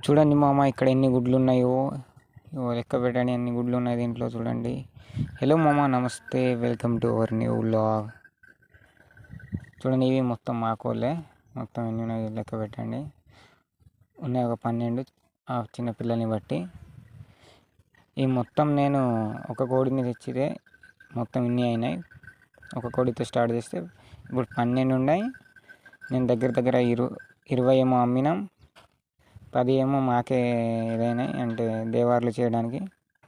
చూడండి మామ, ఇక్కడ ఎన్ని గుడ్లు ఉన్నాయో. లెక్క పెట్టండి ఎన్ని గుడ్లు ఉన్నాయి దీంట్లో, చూడండి. హలో మామ, నమస్తే, welcome to our new vlog. చూడండి, ఇవి మొత్తం మా కోళ్ళే. మొత్తం ఎన్ని ఉన్నాయి లెక్క పెట్టండి. ఉన్నాయి ఒక 12 ఆ చిన్న పిల్లల్ని బట్టి. ఈ మొత్తం నేను ఒక కోడిని తెచ్చితే మొత్తం ఇన్ని అయినాయి. ఒక కోడితో స్టార్ట్ చేస్తే ఇప్పుడు 12 ఉన్నాయి. నేను దగ్గర 20 ఏమో అమ్మినాం, 10 ఏమో మాకే ఏదైనాయి, అంటే దేవార్లు చేయడానికి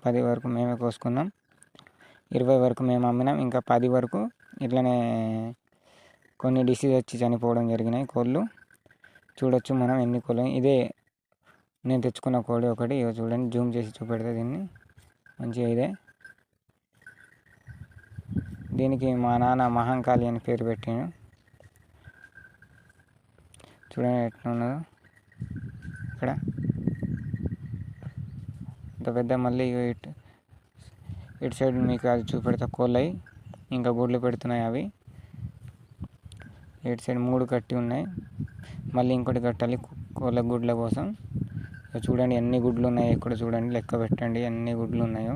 10 వరకు మేమే కోసుకున్నాం, 20 వరకు మేము అమ్మినాం. ఇంకా 10 వరకు ఇట్లనే కొన్ని డిసీజ్ వచ్చి చనిపోవడం జరిగినాయి కోళ్ళు. చూడొచ్చు మనం ఎన్ని కోళ్ళు. ఇదే నేను తెచ్చుకున్న కోడి ఒకటి. ఇక చూడండి, జూమ్ చేసి చూపెడితే దీన్ని మంచిగా. ఇదే దీనికి మా నాన్న మహంకాళి అని పేరు పెట్టాను. చూడండి ఎట్లా ఉన్నదో ఇక్కడ ఇంత పెద్ద. మళ్ళీ ఇటు సైడ్ మీకు అది చూపెడతా కోళ్ళవి ఇంకా గుడ్లు పెడుతున్నాయి అవి. ఇటు సైడ్ 3 కట్టి ఉన్నాయి, మళ్ళీ ఇంకోటి కట్టాలి కోళ్ళ గుడ్ల కోసం. చూడండి ఎన్ని గుడ్లు ఉన్నాయో ఇక్కడ చూడండి, లెక్క పెట్టండి ఎన్ని గుడ్లు ఉన్నాయో.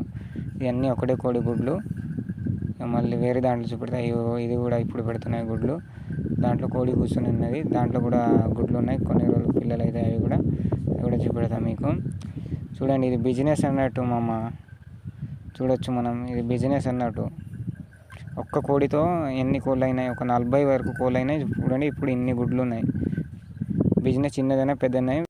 ఇవన్నీ ఒకటే కోడి గుడ్లు. మళ్ళీ వేరే దాంట్లో చూపెడతా. ఇది కూడా ఇప్పుడు పెడుతున్నాయి గుడ్లు. దాంట్లో కోడి కూర్చొని ఉన్నది, దాంట్లో కూడా గుడ్లు ఉన్నాయి. కొన్ని రోజులు పిల్లలు అయితే అవి కూడా చూపెడతాం మీకు. చూడండి, ఇది బిజినెస్ అన్నట్టు మామ. చూడొచ్చు మనం, ఇది బిజినెస్ అన్నట్టు. ఒక్క కోడితో ఎన్ని కోళ్ళు అయినాయి, ఒక 40 వరకు కోళ్ళు అయినాయి. చూడండి ఇప్పుడు ఇన్ని గుడ్లు ఉన్నాయి. బిజినెస్ చిన్నదైనా పెద్దదైనా